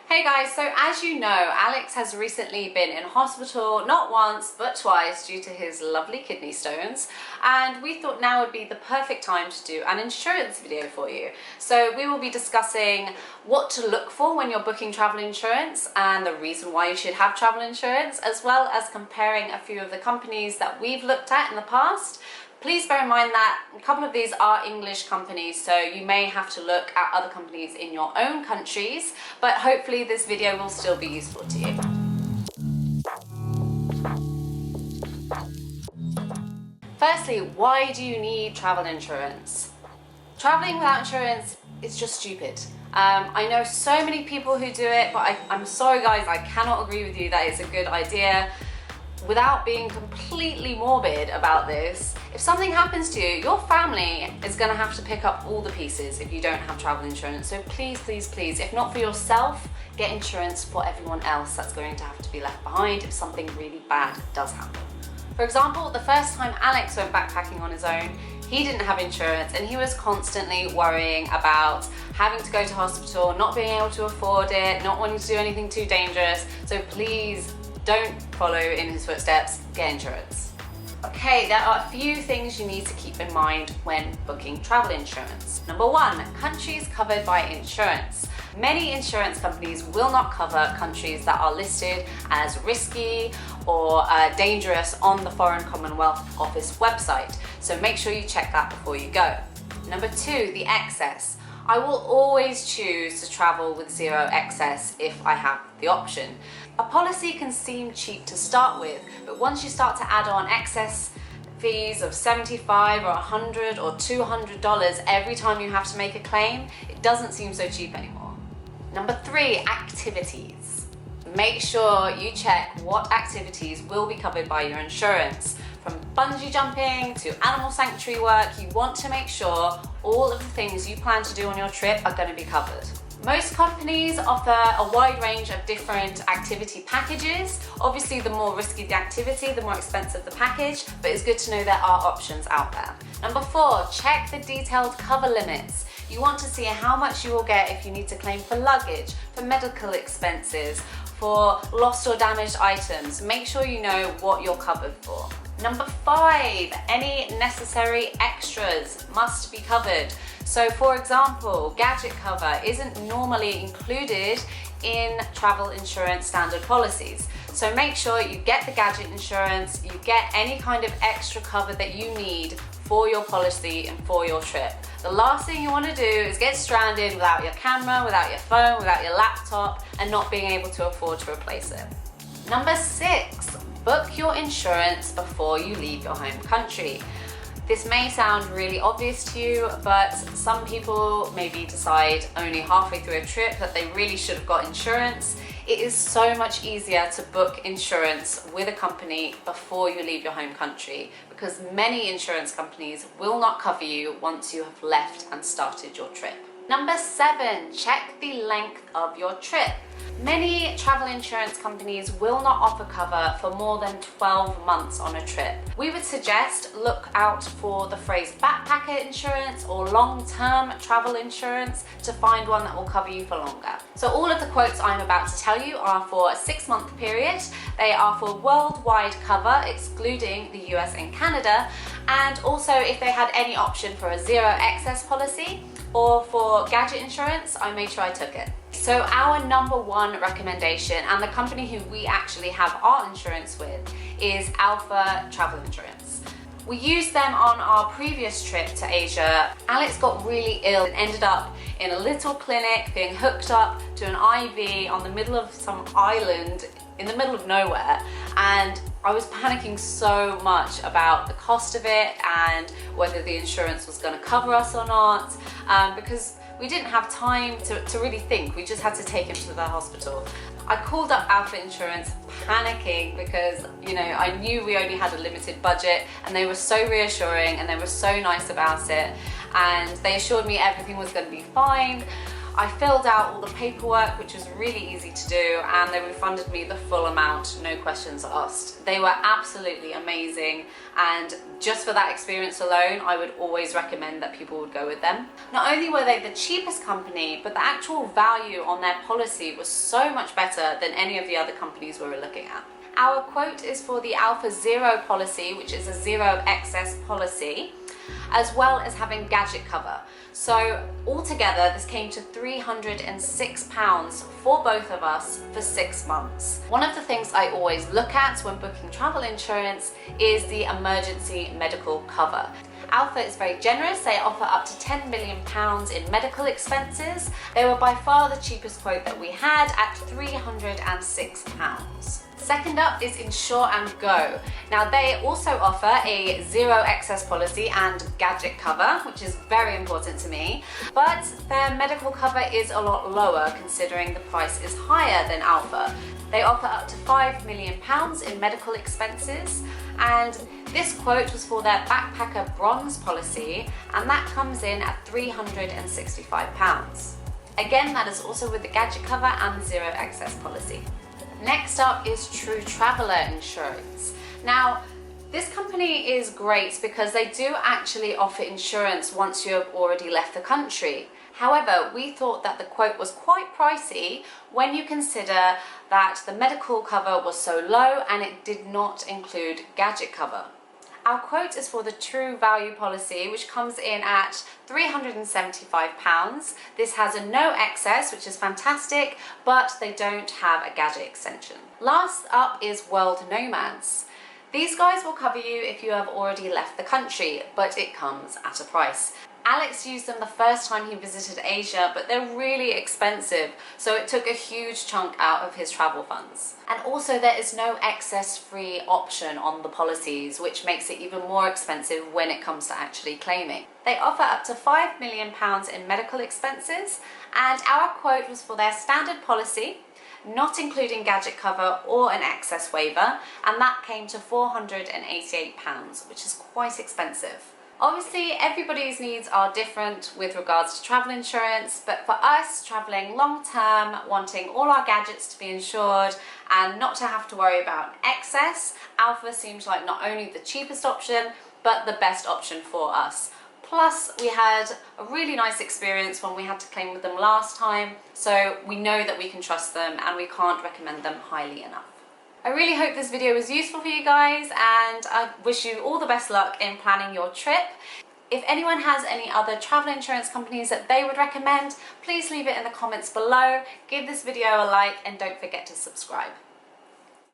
Hey guys, so as you know, Alex has recently been in hospital not once but twice due to his lovely kidney stones, and we thought now would be the perfect time to do an insurance video for you. So we will be discussing what to look for when you're booking travel insurance and the reason why you should have travel insurance, as well as comparing a few of the companies that we've looked at in the past. Please bear in mind that a couple of these are English companies, so you may have to look at other companies in your own countries, but hopefully this video will still be useful to you. Firstly, why do you need travel insurance? Traveling without insurance is just stupid. I know so many people who do it, but I'm sorry guys, I cannot agree with you that it's a good idea. Without being completely morbid about this, if something happens to you, your family is going to have to pick up all the pieces if you don't have travel insurance. So please, please, please, if not for yourself, get insurance for everyone else that's going to have to be left behind if something really bad does happen. For example, the first time Alex went backpacking on his own, he didn't have insurance and he was constantly worrying about having to go to hospital, not being able to afford it, not wanting to do anything too dangerous. So please, don't follow in his footsteps, get insurance. Okay, there are a few things you need to keep in mind when booking travel insurance. Number one, countries covered by insurance. Many insurance companies will not cover countries that are listed as risky or dangerous on the Foreign Commonwealth Office website, so make sure you check that before you go. Number two, the excess. I will always choose to travel with zero excess if I have the option. A policy can seem cheap to start with, but once you start to add on excess fees of $75 or $100 or $200 every time you have to make a claim, it doesn't seem so cheap anymore. Number three, activities. Make sure you check what activities will be covered by your insurance. From bungee jumping to animal sanctuary work, you want to make sure all of the things you plan to do on your trip are going to be covered. Most companies offer a wide range of different activity packages. Obviously, the more risky the activity, the more expensive the package, but it's good to know there are options out there. Number four, check the detailed cover limits. You want to see how much you will get if you need to claim for luggage, for medical expenses, for lost or damaged items. Make sure you know what you're covered for. Number five, any necessary extras must be covered. So for example, gadget cover isn't normally included in travel insurance standard policies. So make sure you get the gadget insurance, you get any kind of extra cover that you need for your policy and for your trip. The last thing you want to do is get stranded without your camera, without your phone, without your laptop, and not being able to afford to replace it. Number six, book your insurance before you leave your home country. This may sound really obvious to you, but some people maybe decide only halfway through a trip that they really should have got insurance. It is so much easier to book insurance with a company before you leave your home country, because many insurance companies will not cover you once you have left and started your trip. Number seven, check the length of your trip. Many travel insurance companies will not offer cover for more than 12 months on a trip. We would suggest look out for the phrase backpacker insurance or long-term travel insurance to find one that will cover you for longer. So all of the quotes I'm about to tell you are for a 6-month period. They are for worldwide cover, excluding the US and Canada, and also if they had any option for a zero excess policy or for gadget insurance, I made sure I took it. So our number one recommendation, and the company who we actually have our insurance with, is Alpha Travel Insurance. We used them on our previous trip to Asia. Alex got really ill and ended up in a little clinic being hooked up to an IV on the middle of some island in the middle of nowhere, and I was panicking so much about the cost of it and whether the insurance was going to cover us or not, because we didn't have time to really think. We just had to take him to the hospital. I called up Alpha Insurance panicking because, you know, I knew we only had a limited budget, and they were so reassuring and they were so nice about it, and they assured me everything was going to be fine. I filled out all the paperwork, which was really easy to do, and they refunded me the full amount, no questions asked. They were absolutely amazing, and just for that experience alone, I would always recommend that people would go with them. Not only were they the cheapest company, but the actual value on their policy was so much better than any of the other companies we were looking at. Our quote is for the Alpha Zero policy, which is a zero excess policy, as well as having gadget cover. So altogether, this came to £306 for both of us for 6 months. One of the things I always look at when booking travel insurance is the emergency medical cover. Alpha is very generous. They offer up to £10 million in medical expenses. They were by far the cheapest quote that we had at £306. Second up is Insure Go. Now they also offer a zero excess policy and gadget cover, which is very important to me, but their medical cover is a lot lower considering the price is higher than Alpha. They offer up to £5 million in medical expenses, and this quote was for their backpacker bronze policy, and that comes in at £365. Again, that is also with the gadget cover and zero excess policy. Next up is True Traveller Insurance. Now, this company is great because they do actually offer insurance once you have already left the country. However, we thought that the quote was quite pricey when you consider that the medical cover was so low and it did not include gadget cover. Our quote is for the True Value policy, which comes in at £375. This has a no excess, which is fantastic, but they don't have a gadget extension. Last up is World Nomads. These guys will cover you if you have already left the country, but it comes at a price. Alex used them the first time he visited Asia, but they're really expensive, so it took a huge chunk out of his travel funds. And also there is no excess free option on the policies, which makes it even more expensive when it comes to actually claiming. They offer up to £5 million in medical expenses, and our quote was for their standard policy, not including gadget cover or an excess waiver, and that came to £488, which is quite expensive. Obviously, everybody's needs are different with regards to travel insurance, but for us, traveling long term, wanting all our gadgets to be insured and not to have to worry about excess, Alpha seemed like not only the cheapest option, but the best option for us. Plus, we had a really nice experience when we had to claim with them last time, so we know that we can trust them and we can't recommend them highly enough. I really hope this video was useful for you guys, and I wish you all the best luck in planning your trip. If anyone has any other travel insurance companies that they would recommend, please leave it in the comments below. Give this video a like and don't forget to subscribe.